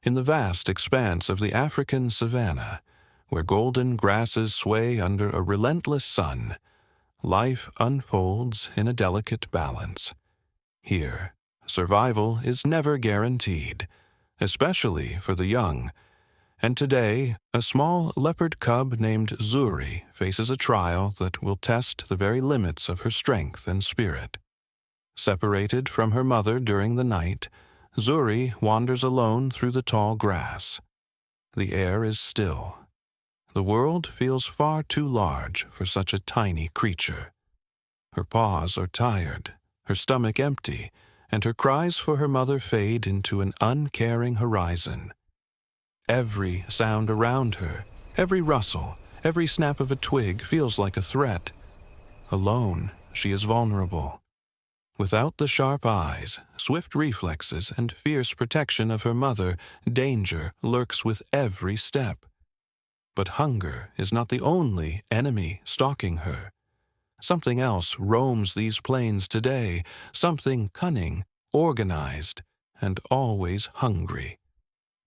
In the vast expanse of the African savanna, where golden grasses sway under a relentless sun, life unfolds in a delicate balance. Here, survival is never guaranteed, especially for the young, and today a small leopard cub named Zuri faces a trial that will test the very limits of her strength and spirit. Separated from her mother during the night, Zuri wanders alone through the tall grass. The air is still. The world feels far too large for such a tiny creature. Her paws are tired, her stomach empty, and her cries for her mother fade into an uncaring horizon. Every sound around her, every rustle, every snap of a twig feels like a threat. Alone, she is vulnerable. Without the sharp eyes, swift reflexes, and fierce protection of her mother, danger lurks with every step. But hunger is not the only enemy stalking her. Something else roams these plains today, something cunning, organized, and always hungry.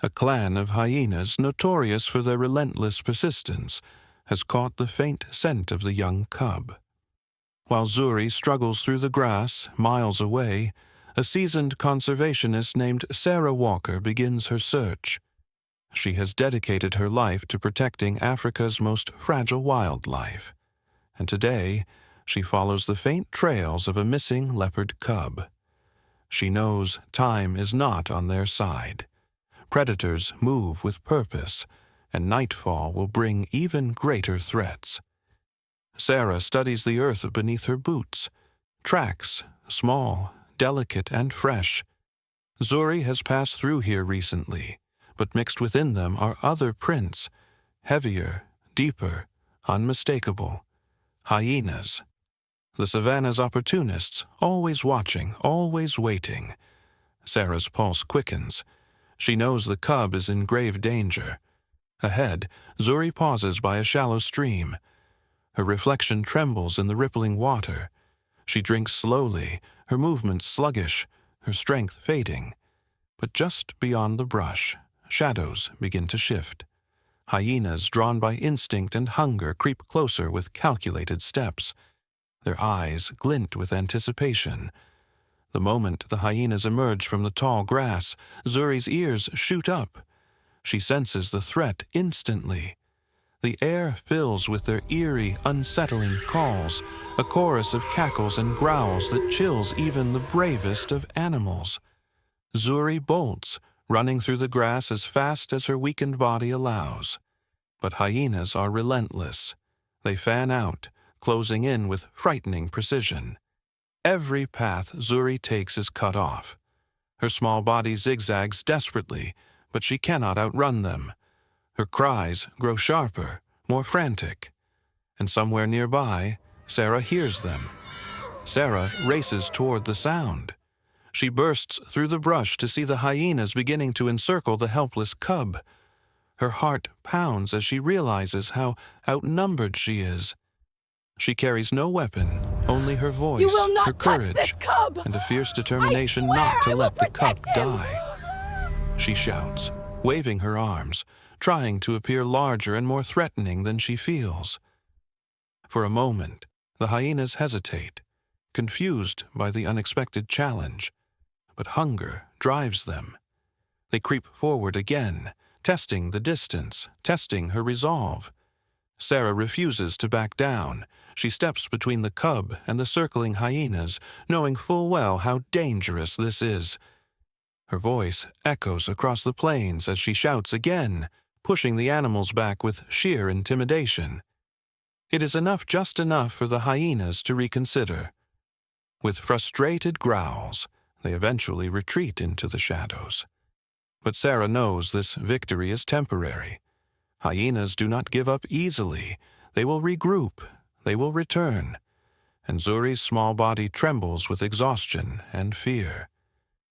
A clan of hyenas notorious for their relentless persistence has caught the faint scent of the young cub. While Zuri struggles through the grass miles away, a seasoned conservationist named Sarah Walker begins her search. She has dedicated her life to protecting Africa's most fragile wildlife, and today she follows the faint trails of a missing leopard cub. She knows time is not on their side. Predators move with purpose, and nightfall will bring even greater threats. Sarah studies the earth beneath her boots. Tracks, small, delicate, and fresh. Zuri has passed through here recently, but mixed within them are other prints, heavier, deeper, unmistakable. Hyenas. The savanna's opportunists, always watching, always waiting. Sarah's pulse quickens. She knows the cub is in grave danger. Ahead, Zuri pauses by a shallow stream. Her reflection trembles in the rippling water. She drinks slowly, her movements sluggish, her strength fading. But just beyond the brush, shadows begin to shift. Hyenas drawn by instinct and hunger creep closer with calculated steps. Their eyes glint with anticipation. The moment the hyenas emerge from the tall grass, Zuri's ears shoot up. She senses the threat instantly. The air fills with their eerie, unsettling calls, a chorus of cackles and growls that chills even the bravest of animals. Zuri bolts, running through the grass as fast as her weakened body allows. But hyenas are relentless. They fan out, closing in with frightening precision. Every path Zuri takes is cut off. Her small body zigzags desperately, but she cannot outrun them. Her cries grow sharper, more frantic. And somewhere nearby, Sarah hears them. Sarah races toward the sound. She bursts through the brush to see the hyenas beginning to encircle the helpless cub. Her heart pounds as she realizes how outnumbered she is. She carries no weapon, only her voice, You will not her touch courage, this cub! and a fierce determination I swear not to I will let the cub protect him! die. She shouts, waving her arms, trying to appear larger and more threatening than she feels. For a moment, the hyenas hesitate, confused by the unexpected challenge, but hunger drives them. They creep forward again, testing the distance, testing her resolve. Sarah refuses to back down. She steps between the cub and the circling hyenas, knowing full well how dangerous this is. Her voice echoes across the plains as she shouts again, pushing the animals back with sheer intimidation. It is enough, just enough for the hyenas to reconsider. With frustrated growls, they eventually retreat into the shadows. But Sarah knows this victory is temporary. Hyenas do not give up easily. They will regroup. They will return. And Zuri's small body trembles with exhaustion and fear.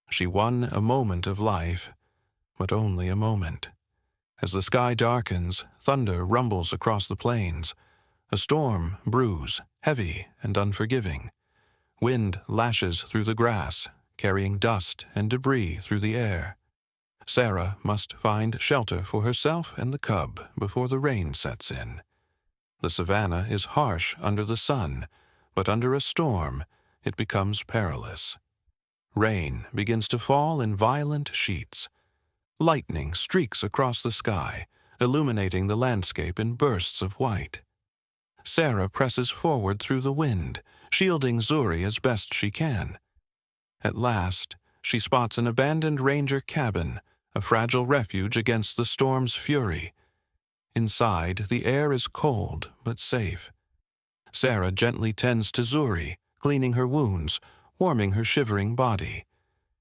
She won a moment of life, but only a moment. As the sky darkens, thunder rumbles across the plains. A storm brews, heavy and unforgiving. Wind lashes through the grass, carrying dust and debris through the air. Sarah must find shelter for herself and the cub before the rain sets in. The savanna is harsh under the sun, but under a storm, it becomes perilous. Rain begins to fall in violent sheets. Lightning streaks across the sky, illuminating the landscape in bursts of white. Sarah presses forward through the wind, shielding Zuri as best she can. At last, she spots an abandoned ranger cabin, a fragile refuge against the storm's fury. Inside, the air is cold but safe. Sarah gently tends to Zuri, cleaning her wounds, warming her shivering body.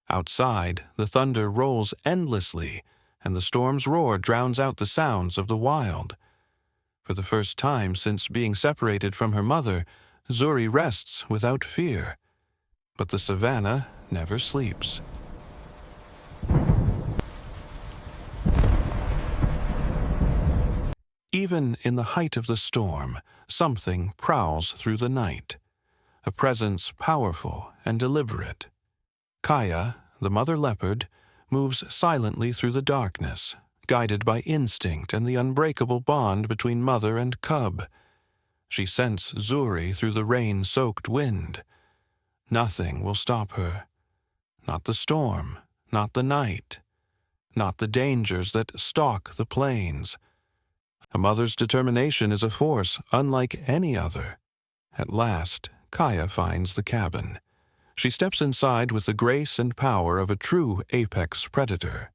Outside, the thunder rolls endlessly, and the storm's roar drowns out the sounds of the wild. For the first time since being separated from her mother, Zuri rests without fear. But the savanna never sleeps. Even in the height of the storm, something prowls through the night, a presence powerful and deliberate. Kaya, the mother leopard, moves silently through the darkness, guided by instinct and the unbreakable bond between mother and cub. She scents Zuri through the rain-soaked wind. Nothing will stop her. Not the storm, not the night, not the dangers that stalk the plains. A mother's determination is a force unlike any other. At last, Kaya finds the cabin. She steps inside with the grace and power of a true apex predator.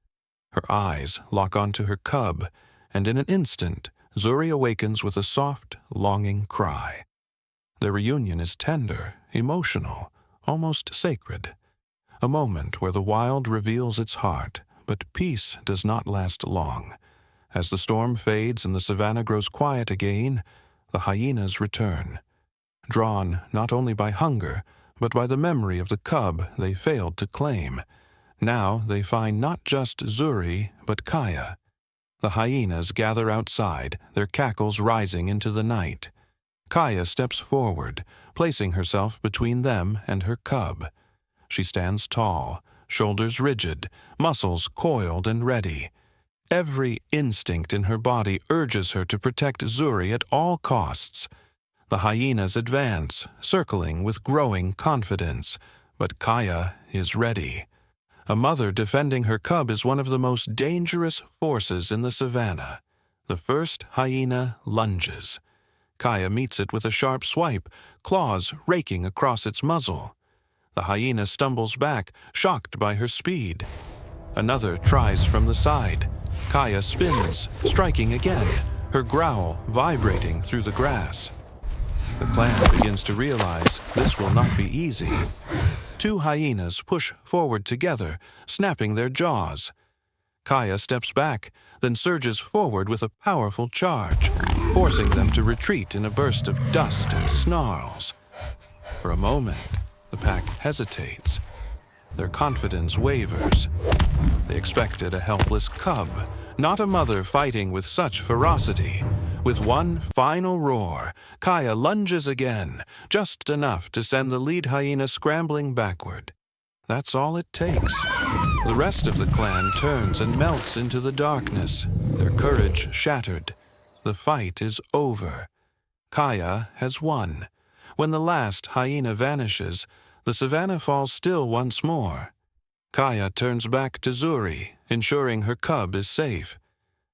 Her eyes lock onto her cub, and in an instant, Zuri awakens with a soft, longing cry. Their reunion is tender, emotional, almost sacred. A moment where the wild reveals its heart, but peace does not last long. As the storm fades and the savanna grows quiet again, the hyenas return. Drawn not only by hunger, but by the memory of the cub they failed to claim. Now they find not just Zuri, but Kaya. The hyenas gather outside, their cackles rising into the night. Kaya steps forward, placing herself between them and her cub. She stands tall, shoulders rigid, muscles coiled and ready. Every instinct in her body urges her to protect Zuri at all costs. The hyenas advance, circling with growing confidence, but Kaya is ready. A mother defending her cub is one of the most dangerous forces in the savanna. The first hyena lunges. Kaya meets it with a sharp swipe, claws raking across its muzzle. The hyena stumbles back, shocked by her speed. Another tries from the side. Kaya spins, striking again, her growl vibrating through the grass. The clan begins to realize this will not be easy. Two hyenas push forward together, snapping their jaws. Kaya steps back, then surges forward with a powerful charge, forcing them to retreat in a burst of dust and snarls. For a moment, the pack hesitates. Their confidence wavers. They expected a helpless cub, not a mother fighting with such ferocity. With one final roar, Kaya lunges again, just enough to send the lead hyena scrambling backward. That's all it takes. The rest of the clan turns and melts into the darkness, their courage shattered. The fight is over. Kaya has won. When the last hyena vanishes, the savanna falls still once more. Kaya turns back to Zuri, ensuring her cub is safe.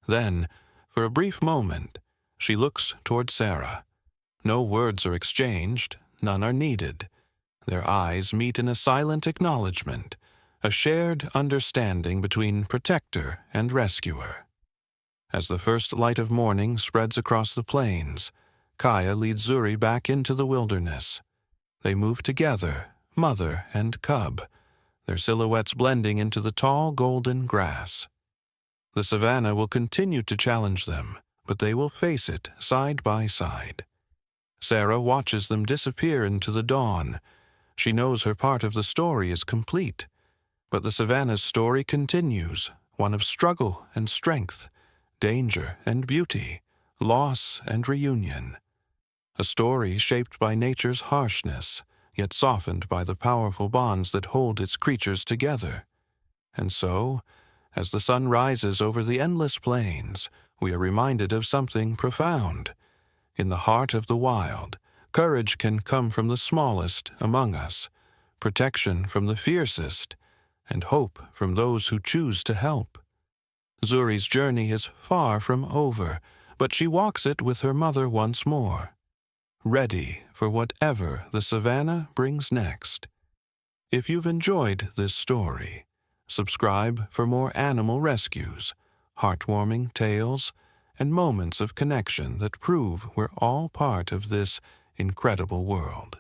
Then, for a brief moment, she looks toward Sarah. No words are exchanged, none are needed. Their eyes meet in a silent acknowledgement, a shared understanding between protector and rescuer. As the first light of morning spreads across the plains, Kaya leads Zuri back into the wilderness. They move together, mother and cub, their silhouettes blending into the tall golden grass. The savanna will continue to challenge them, but they will face it side by side. Sarah watches them disappear into the dawn. She knows her part of the story is complete, but the savanna's story continues, one of struggle and strength, danger and beauty, loss and reunion. A story shaped by nature's harshness, yet softened by the powerful bonds that hold its creatures together. And so, As the sun rises over the endless plains, we are reminded of something profound. In the heart of the wild, courage can come from the smallest among us, protection from the fiercest, and hope from those who choose to help. Zuri's journey is far from over, but she walks it with her mother once more, ready for whatever the savannah brings next. If you've enjoyed this story, subscribe for more animal rescues, heartwarming tales, and moments of connection that prove we're all part of this incredible world.